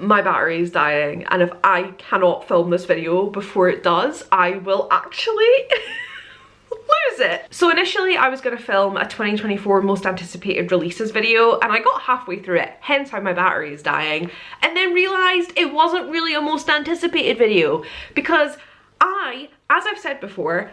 my battery is dying, and if I cannot film this video before it does, I will actually lose it. So initially I was going to film a 2024 most anticipated releases video, and I got halfway through it, hence how my battery is dying, and then realised it wasn't really a most anticipated video, because as I've said before,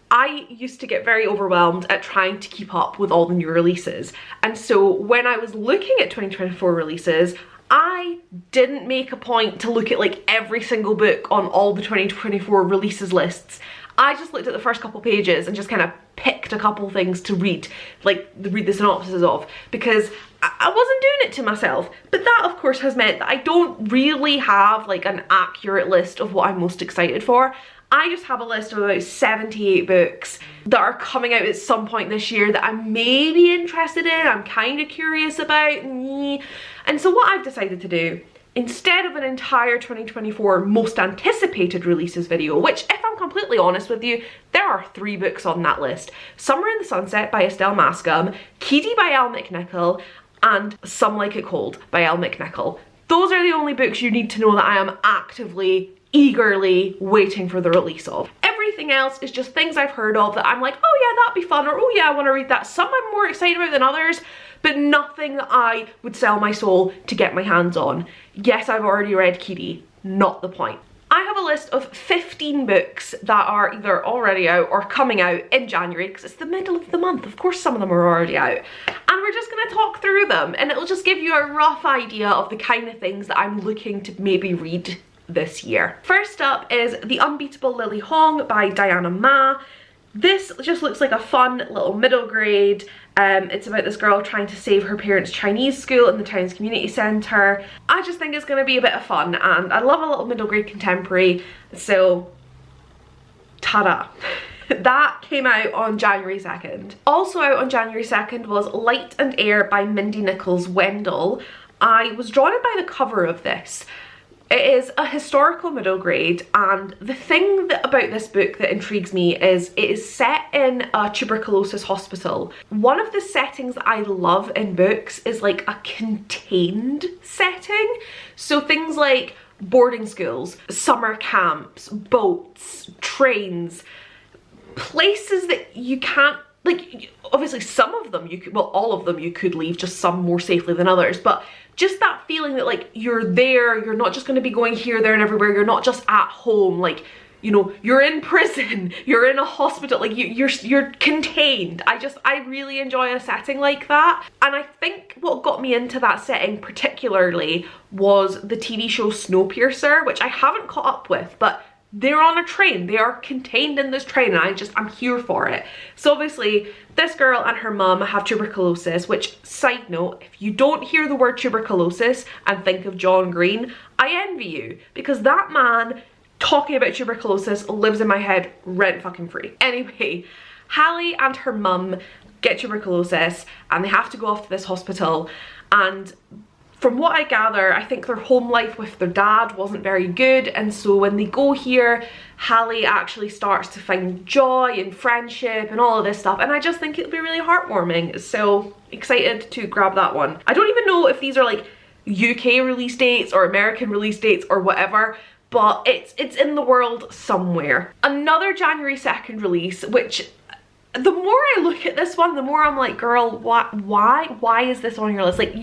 I used to get very overwhelmed at trying to keep up with all the new releases. And so when I was looking at 2024 releases, I didn't make a point to look at like every single book on all the 2024 releases lists. I just looked at the first couple pages and just kind of picked a couple things to read, like read the synopses of, because I wasn't doing it to myself. But that of course has meant that I don't really have like an accurate list of what I'm most excited for. I just have a list of about 78 books that are coming out at some point this year that I'm maybe interested in, I'm kind of curious about. And so what I've decided to do, instead of an entire 2024 most anticipated releases video, which if I'm completely honest with you, there are 3 books on that list. Summer in the Sunset by Estelle Mascom, Keedy by Elle McNichol, and Some Like It Cold by Elle McNichol. Those are the only books you need to know that I am actively, eagerly waiting for the release of. Everything else is just things I've heard of that I'm like, oh yeah, that'd be fun, or oh yeah, I want to read that. Some I'm more excited about than others, but nothing that I would sell my soul to get my hands on. Yes, I've already read Keedy, not the point. I have a list of 15 books that are either already out or coming out in January, because it's the middle of the month. Of course some of them are already out. And we're just going to talk through them, and it'll just give you a rough idea of the kind of things that I'm looking to maybe read this year. First up is The Unbeatable Lily Hong by Diana Ma. This just looks like a fun little middle grade. It's about this girl trying to save her parents' Chinese school in the town's community centre. I just think it's going to be a bit of fun, and I love a little middle grade contemporary, so ta-da. That came out on January 2nd. Also out on January 2nd was Light and Air by Mindy Nichols Wendell. I was drawn in by the cover of this. It is a historical middle grade, and the thing about this book that intrigues me is it is set in a tuberculosis hospital. One of the settings that I love in books is like a contained setting. So things like boarding schools, summer camps, boats, trains, places that you can't, like, obviously some of them you could, well, all of them you could leave, just some more safely than others, but just that feeling that like you're there, you're not just going to be going here, there and everywhere, you're not just at home, like, you know, you're in prison, you're in a hospital, like you're contained. I really enjoy a setting like that. And I think what got me into that setting particularly was the TV show Snowpiercer, which I haven't caught up with, but they're on a train, they are contained in this train, and I'm here for it. So obviously this girl and her mum have tuberculosis, which, side note, if you don't hear the word tuberculosis and think of John Green, I envy you, because that man talking about tuberculosis lives in my head rent fucking free. Anyway, Hallie and her mum get tuberculosis and they have to go off to this hospital, and from what I gather, I think their home life with their dad wasn't very good, and so when they go here, Hallie actually starts to find joy and friendship and all of this stuff, and I just think it'll be really heartwarming. So excited to grab that one. I don't even know if these are like UK release dates or American release dates or whatever, but it's in the world somewhere. Another January 2nd release, which the more I look at this one, the more I'm like, girl, why is this on your list? Like,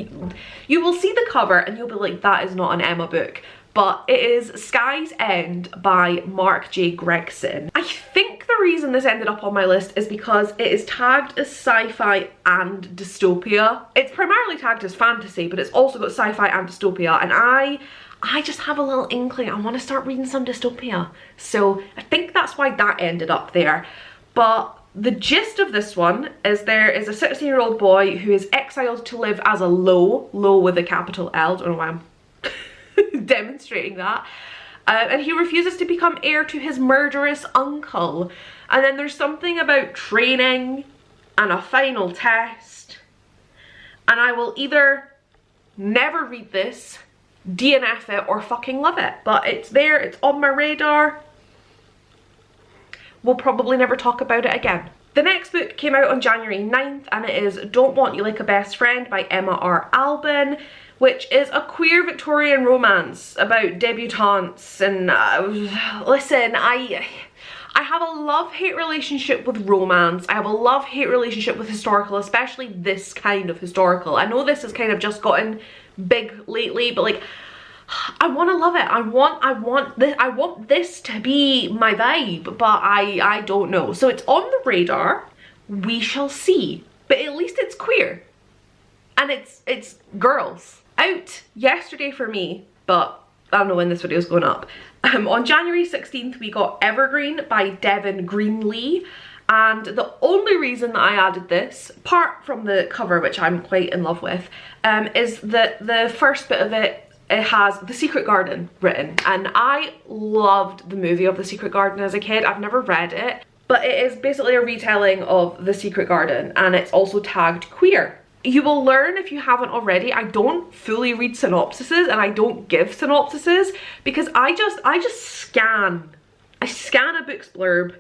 you will see the cover and you'll be like, that is not an Emma book. But it is Sky's End by Mark J. Gregson. I think the reason this ended up on my list is because it is tagged as sci-fi and dystopia. It's primarily tagged as fantasy, but it's also got sci-fi and dystopia, and I just have a little inkling I want to start reading some dystopia. So I think that's why that ended up there. But the gist of this one is there is a 16-year-old boy who is exiled to live as a low with a capital L. Don't know why I'm demonstrating that. And he refuses to become heir to his murderous uncle. And then there's something about training and a final test. And I will either never read this, DNF it, or fucking love it. But it's there, it's on my radar. We'll probably never talk about it again. The next book came out on January 9th, and it is Don't Want You Like a Best Friend by Emma R. Albin, which is a queer Victorian romance about debutantes. And listen, I have a love-hate relationship with romance. I have a love-hate relationship with historical, especially this kind of historical. I know this has kind of just gotten big lately, but like, I want to love it. I want this to be my vibe, but I don't know. So it's on the radar. We shall see. But at least it's queer. And it's girls. Out yesterday for me, but I don't know when this video is going up. On January 16th, we got Evergreen by Devin Greenlee. And the only reason that I added this, apart from the cover, which I'm quite in love with, is that the first bit of it has The Secret Garden written. And I loved the movie of The Secret Garden as a kid. I've never read it, but it is basically a retelling of The Secret Garden, and it's also tagged queer. You will learn, if you haven't already, I don't fully read synopsises and I don't give synopsises because I just scan. I scan a book's blurb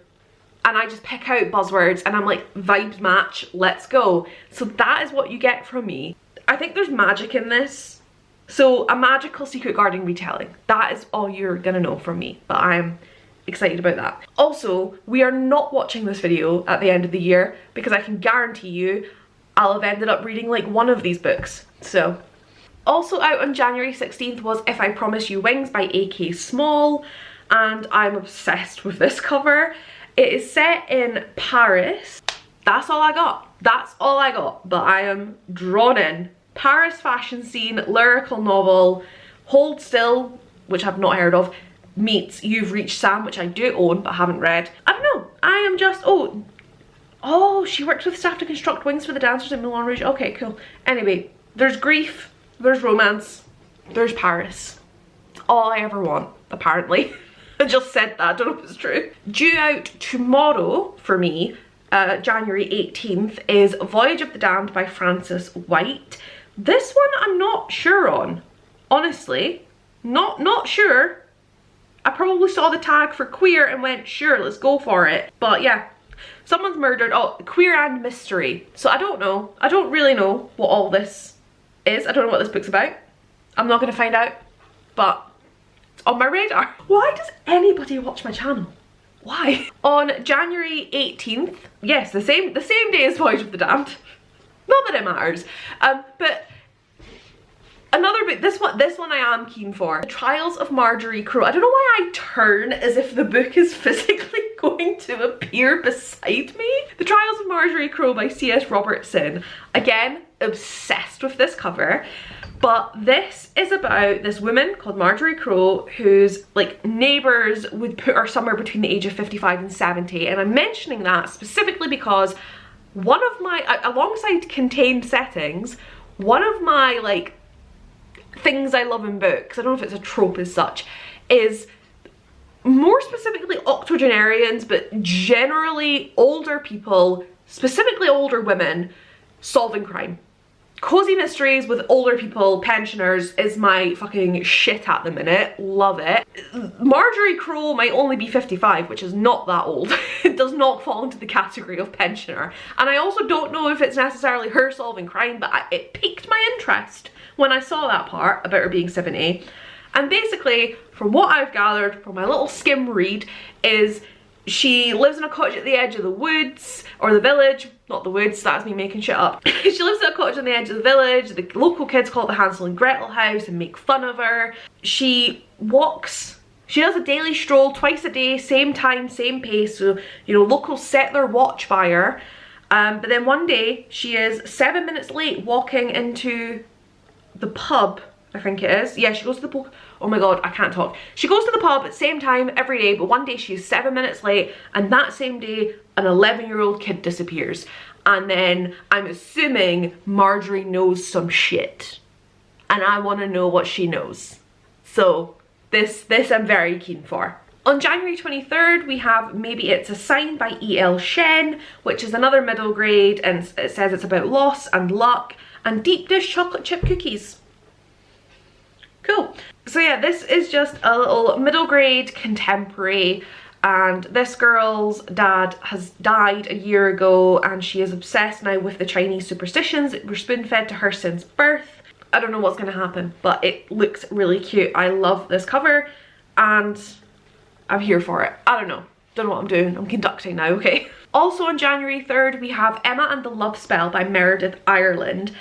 and I just pick out buzzwords and I'm like, vibes match, let's go. So that is what you get from me. I think there's magic in this. So a magical Secret Garden retelling. That is all you're gonna know from me, but I'm excited about that. Also, we are not watching this video at the end of the year because I can guarantee you I'll have ended up reading like one of these books. So, also out on January 16th was If I Promise You Wings by A.K. Small, and I'm obsessed with this cover. It is set in Paris. That's all I got. That's all I got, but I am drawn in. Paris fashion scene, lyrical novel, Hold Still, which I've not heard of, meets You've Reached Sam, which I do own but haven't read. I don't know, I am just, oh, she works with staff to construct wings for the dancers in Moulin Rouge. Okay, cool. Anyway, there's grief, there's romance, there's Paris. All I ever want, apparently. I just said that, I don't know if it's true. Due out tomorrow for me, January 18th, is Voyage of the Damned by Frances White. This one I'm not sure on. Honestly, not sure. I probably saw the tag for queer and went, sure, let's go for it. But yeah. Someone's murdered. Oh, queer and mystery. So I don't know. I don't really know what all this is. I don't know what this book's about. I'm not going to find out. But it's on my radar. Why does anybody watch my channel? Why? On January 18th, yes, the same day as Voyage of the Damned. Not that it matters. But another book, this one I am keen for. The Trials of Marjorie Crowe. I don't know why I turn as if the book is physically going to appear beside me. The Trials of Marjorie Crowe by C.S. Robertson. Again, obsessed with this cover. But this is about this woman called Marjorie Crowe whose like neighbours would put her somewhere between the age of 55 and 70. And I'm mentioning that specifically because one of my, alongside contained settings, one of my like things I love in books, I don't know if it's a trope as such, is more specifically octogenarians, but generally older people, specifically older women, solving crime. Cozy mysteries with older people, pensioners, is my fucking shit at the minute. Love it. Marjorie Crowe might only be 55, which is not that old. It does not fall into the category of pensioner. And I also don't know if it's necessarily her solving crime, but it piqued my interest when I saw that part about her being 70. And basically, from what I've gathered from my little skim read, is she lives in a cottage at the edge of the woods, or the village, not the woods, that's me making shit up. She lives in a cottage on the edge of the village, the local kids call it the Hansel and Gretel house and make fun of her. She walks, she does a daily stroll twice a day, same time, same pace, so you know, locals set their watch by her. But then one day, she is 7 minutes late walking into the pub, I think it is. Yeah, she goes to the pub. Oh my god, I can't talk. She goes to the pub at the same time every day, but one day she's 7 minutes late, and that same day an 11-year-old kid disappears. And then I'm assuming Marjorie knows some shit, and I want to know what she knows. So this I'm very keen for. On January 23rd, we have Maybe It's a Sign by E.L. Shen, which is another middle grade, and it says it's about loss and luck and deep dish chocolate chip cookies. Cool. So yeah, this is just a little middle grade contemporary, and this girl's dad has died a year ago and she is obsessed now with the Chinese superstitions that were spoon fed to her since birth. I don't know what's gonna happen, but it looks really cute. I love this cover and I'm here for it. I don't know what I'm doing. I'm conducting now, okay? Also on January 3rd, we have Emma and the Love Spell by Meredith Ireland.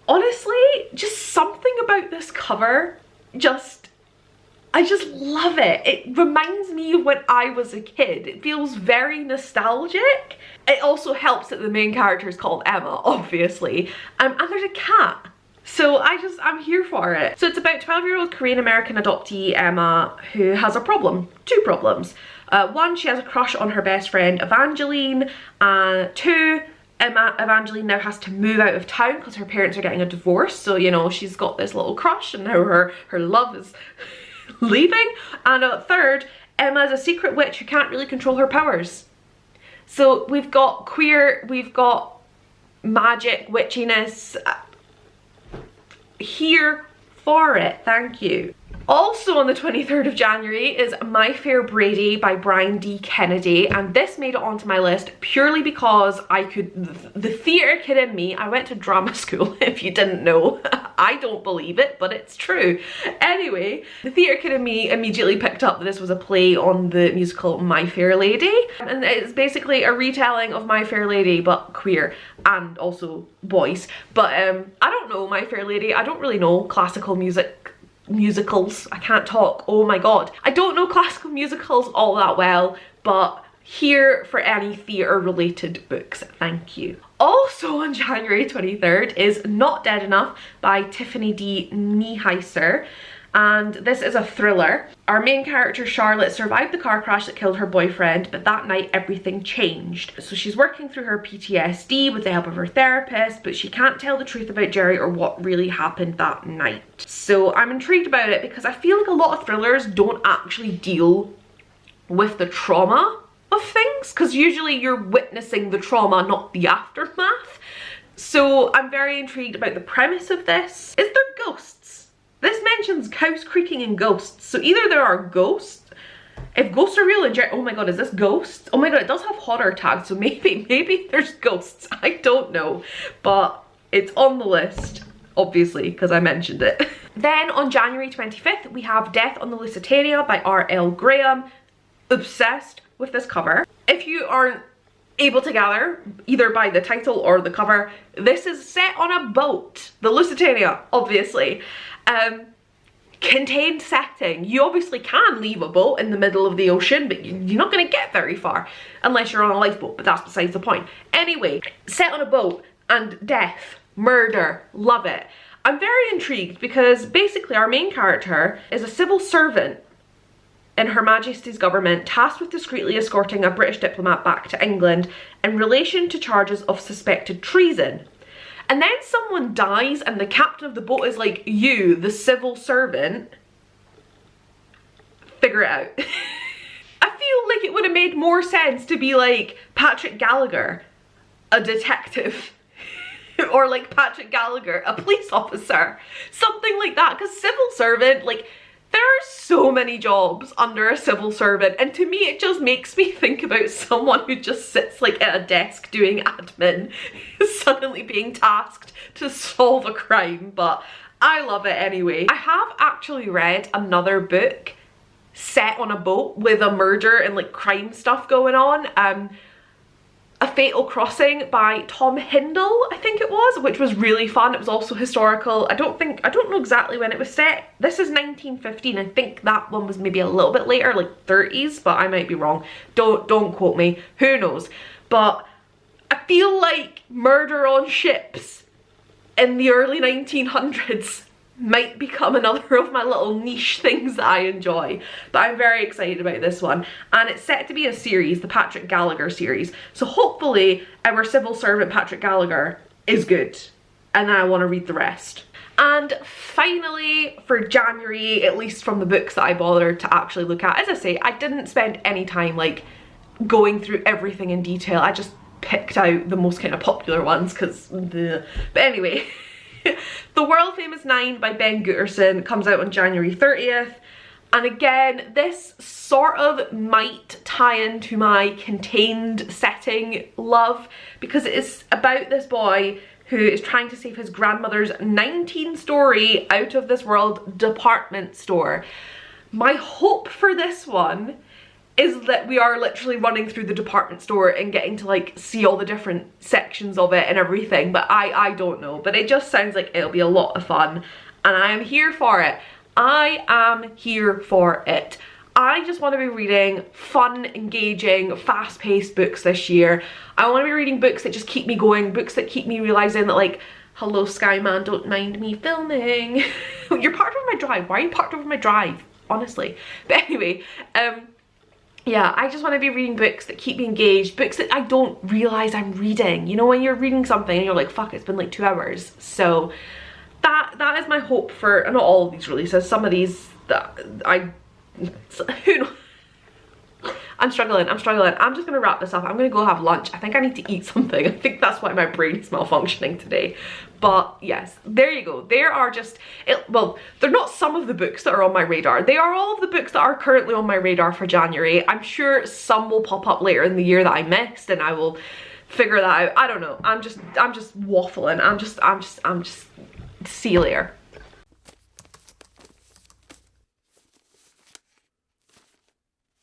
Honestly, just something about this cover, I just love it. It reminds me of when I was a kid. It feels very nostalgic. It also helps that the main character is called Emma, obviously. And there's a cat. So I'm here for it. So it's about 12-year-old Korean-American adoptee Emma who has a problem. Two problems. One, she has a crush on her best friend Evangeline. Two, Evangeline now has to move out of town because her parents are getting a divorce. So, you know, she's got this little crush and now her love is leaving. And third, Emma is a secret witch who can't really control her powers. So we've got queer, we've got magic, witchiness. Here for it, thank you. Also on the 23rd of January is My Fair Brady by Brian D. Kennedy, and this made it onto my list purely because the theatre kid in me, I went to drama school if you didn't know. I don't believe it, but it's true. Anyway, the theatre kid in me immediately picked up that this was a play on the musical My Fair Lady, and it's basically a retelling of My Fair Lady but queer and also boys. But I don't know My Fair Lady, I don't really know classical musicals. I can't talk, oh my god. I don't know classical musicals all that well, but here for any theatre related books, thank you. Also on January 23rd is Not Dead Enough by Tiffany D. Nieheiser, and this is a thriller. Our main character Charlotte survived the car crash that killed her boyfriend, but that night everything changed. So she's working through her PTSD with the help of her therapist, but she can't tell the truth about Jerry or what really happened that night. So I'm intrigued about it because I feel like a lot of thrillers don't actually deal with the trauma of things, because usually you're witnessing the trauma, not the aftermath. So I'm very intrigued about the premise of this. Is there ghosts? This mentions house creaking and ghosts, so either there are ghosts, if ghosts are real and oh my god, is this ghosts? Oh my god, it does have horror tags, so maybe there's ghosts, I don't know, but it's on the list, obviously, because I mentioned it. Then on January 25th, we have Death on the Lusitania by R.L. Graham. Obsessed with this cover. If you aren't able to gather, either by the title or the cover, this is set on a boat. The Lusitania, obviously. Contained setting. You obviously can leave a boat in the middle of the ocean, but you're not going to get very far unless you're on a lifeboat, but that's besides the point. Anyway, set on a boat and death, murder, love it. I'm very intrigued because basically our main character is a civil servant in Her Majesty's government tasked with discreetly escorting a British diplomat back to England in relation to charges of suspected treason. And then someone dies and the captain of the boat is like, you, the civil servant, figure it out. I feel like it would have made more sense to be like Patrick Gallagher, a detective. Or like Patrick Gallagher, a police officer. Something like that, because civil servant, like, there are so many jobs under a civil servant, and to me it just makes me think about someone who just sits like at a desk doing admin suddenly being tasked to solve a crime, but I love it anyway. I have actually read another book set on a boat with a murder and like crime stuff going on. A Fatal Crossing by Tom Hindle, I think it was, which was really fun. It was also historical. I don't know exactly when it was set. This is 1915. I think that one was maybe a little bit later, like 30s, but I might be wrong. Don't quote me. Who knows? But I feel like murder on ships in the early 1900s might become another of my little niche things that I enjoy, but I'm very excited about this one, and it's set to be a series, the Patrick Gallagher series, so hopefully our civil servant Patrick Gallagher is good and then I want to read the rest. And finally for January, at least from the books that I bothered to actually look at, as I say, I didn't spend any time like going through everything in detail. I just picked out the most kind of popular ones because but anyway. The World Famous 9 by Ben Gooterson comes out on January 30th, and again this sort of might tie into my contained setting love, because it is about this boy who is trying to save his grandmother's 19-story out of this world department store. My hope for this one is that we are literally running through the department store and getting to like see all the different sections of it and everything, but I don't know. But it just sounds like it'll be a lot of fun and I am here for it. I am here for it. I just want to be reading fun, engaging, fast-paced books this year. I want to be reading books that just keep me going, books that keep me realising that like, hello Skyman, don't mind me filming. You're parked over my drive. Why are you parked over my drive? Honestly. But anyway, yeah, I just want to be reading books that keep me engaged, books that I don't realise I'm reading. You know, when you're reading something and you're like, fuck, it's been like 2 hours. So that is my hope for, not all of these releases, some of these that who knows? I'm struggling. I'm just gonna wrap this up. I'm gonna go have lunch. I think I need to eat something. I think that's why my brain is malfunctioning today. But yes, there you go. There are just, well, they're not some of the books that are on my radar. They are all of the books that are currently on my radar for January. I'm sure some will pop up later in the year that I missed and I will figure that out. I don't know. I'm just waffling. I'm just see you later.